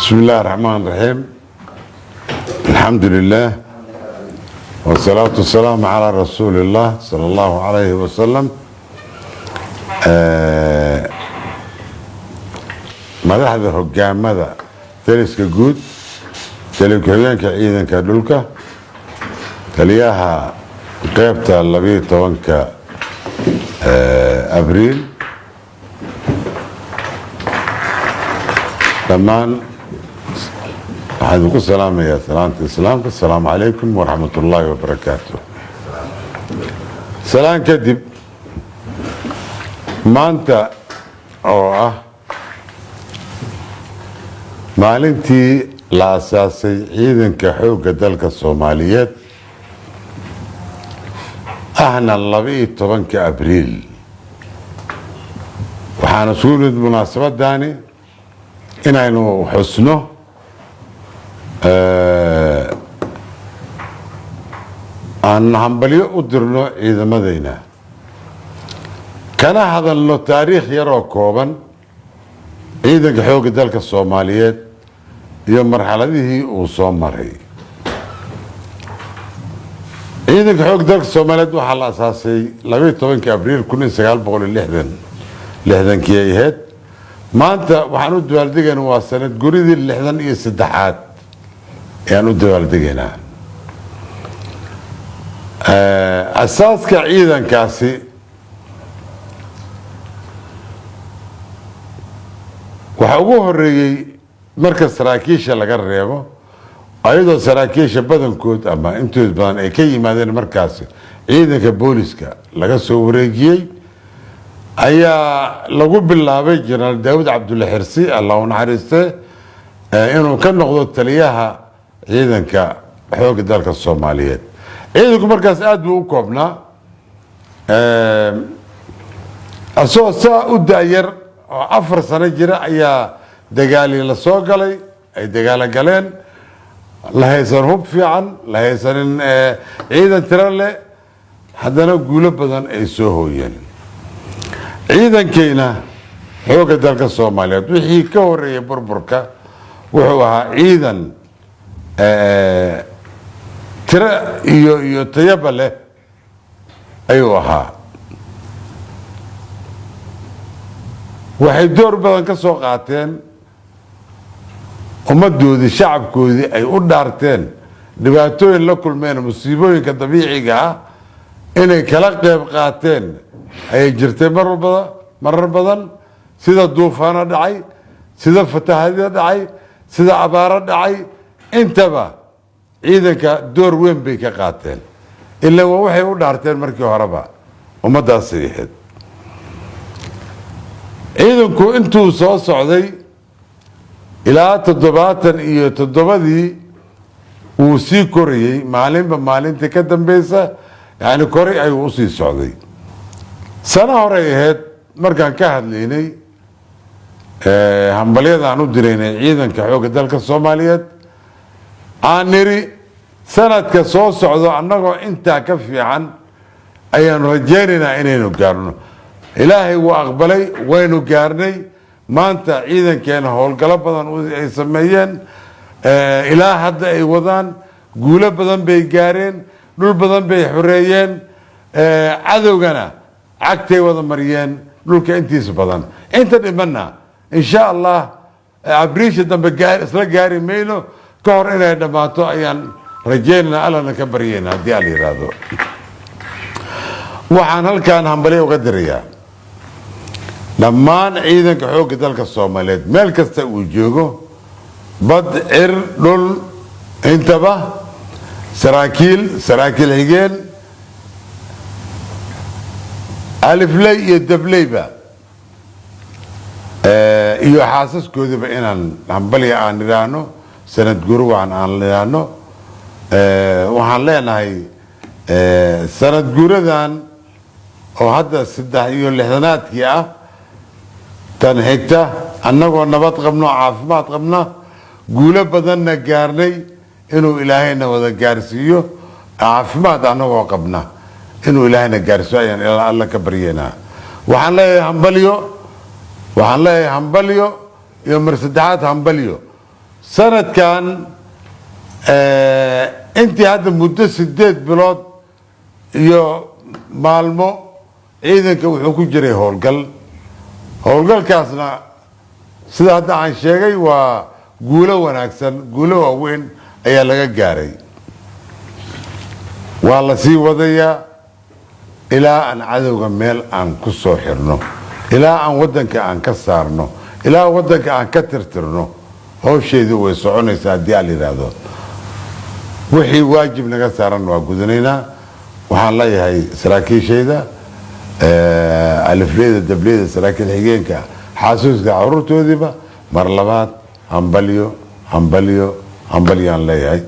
بسم الله الرحمن الرحيم. الحمد لله والصلاة والسلام على رسول الله صلى الله عليه وسلم. madaxda hogaamada taliska guud taliya-ku-xigeenka ciidanka dhulka taliyaha qaybta 12 abriil dhammaan waxaan idinku salaamayaa salaanta islaamka. asalaamu calaykum waraxmat ullaahi wabarakaatu. salaan kadib, maanta oo ah maalintii la asaasay ciidanka xoogga dalka Soomaaliyeed ahna 12 abriil, waxaan isugu nimid munaasabadani inaynu xusno aan hambalyo u dirno ciidamadayna, kana hadalno taariikh yaroo kooban ciidanka xoogga dalka Soomaaliyeed iyo marxaladihii uu soo maray. ciidanka xoogga dalka Soomaaliyeed waxaa la asaasay 12 abriil 1960 ay ahayd. maanta waxaan u dabaaldegaynaa waa sanad guridii 63aad ayaan u dabaaldegaynaa. asaaska ciidankaasi waxaa ugu horeeyey marka saraakiisha laga reebo, ayadoo saraakiisha badankood ama intood badan ay ka yimaadeen markaasi ciidanka booliska laga soo wareejiyey, ayaa lagu bilaabay jenaraal daawud cabdulle xirsi allah u naxariiste inuu ka noqdo taliyaha ciidanka xoogga dalka Soomaaliyeed. ciidanku markaas aad buu u koobnaa, asagoo saa u daayar oo 4 sano jira ayaa dagaali la soo galay, ay dagaalo galeen, la haysan hub fiican, la haysanin ciidan tiro leh, haddana guulo badan ay soo hooyeen. ciidankayna xoogga dalka Soomaaliyeed wixii ka horeeyay burburka wuxuu ahaa ciidan tiro iyo tayaba leh ayuu ahaa. waxay door badan ka soo qaateen ummadoodii, shacabkoodii ay u dhaarteen, dhibaatooyin la kulmeen, musiibooyinka dabiiciga ah inay kala qayb qaateen ayay jirtay marar badan, sida duufaano dhacay, sida fatahaadyo dhacay, sida abaaro dhacay, intaba ciidanka door weyn bay ka qaateen. ilaa waxay u dhaarteen markii horeba ummadaasay ahayd. ciidanku intuu soo socday ilaa 77 wuu sii korayey, maalinba maalintii ka dambeysa, yani koray ayuu usii socday. sano horey ahayd markaan ka hadlaynay hambalyadaan u diraynay ciidanka xoogga dalka Soomaaliyeed, aan niri sanadka soo socdo annagoo intaa ka fiican ayaanu rajaynaynaa inaynu gaarno. ilaahay wuu aqbalay, waynu gaarnay. maanta ciidankeena howlgalo badan ay sameeyeen, ilaa hadda ay wadaan, guulo badan bay gaareen, dhul badan bay xoreeyeen, cadowgana cagtay wada mariyeen dhulka intiisa badan. inta dhimanna insha allah abriisha dambe isla gaari mayno, ka hor inay dhammaato ayaan rajaynaynaa, allana ka baryayna haddii alla yidhaahdo. waxaan halkaan hambalyo uga dirayaa dhammaan ciidanka xoogga dalka Soomaaliyeed meel kasta uu joogo, bad, cir, dhul, intaba, saraakiil xigeen, alifley iyo dableyba, iyo xaasaskoodaba inaan hambalya aan idhaahno, sanad guruwan aan idhaahno. waxaan leenahay sanad guuradan oo hadda 63aadkii ah, tan xigta annagoo nabad qabno, caafimaad qabna, guulo badanna gaarnay, inuu ilaahayna wada gaarsiiyo, caafimaad annagoo qabna inuu ilaahayna gaarsiiyo ayaan alla ka baryaynaa. waxaan leeyahay hambalyo iyo mar saddexaad hambalyo سنة كان انت هذا مدة 8 بلاد يو مالمو ciidanka wuxuu ku jiray howlgalkaasna sida hadda aan sheegay waa guulo wanaagsan guulo waaweyn ayaa laga gaaray waa la sii wadayaa ilaa aan cadowga meel aan ku soo xirno ilaa aan wadanka aan ka saarno ilaa wadanka aan ka tirtirno hawsheedu way soconaysaa haddii aan yiraahdo wixii waajib naga saaran waa gudanaynaa waxaan leeyahay saraakiishayda alifleyda dableyda saraakiil xigeenka xasuuska caruurtoodiiba mar labaad hambalyo hambalyaan leeyahay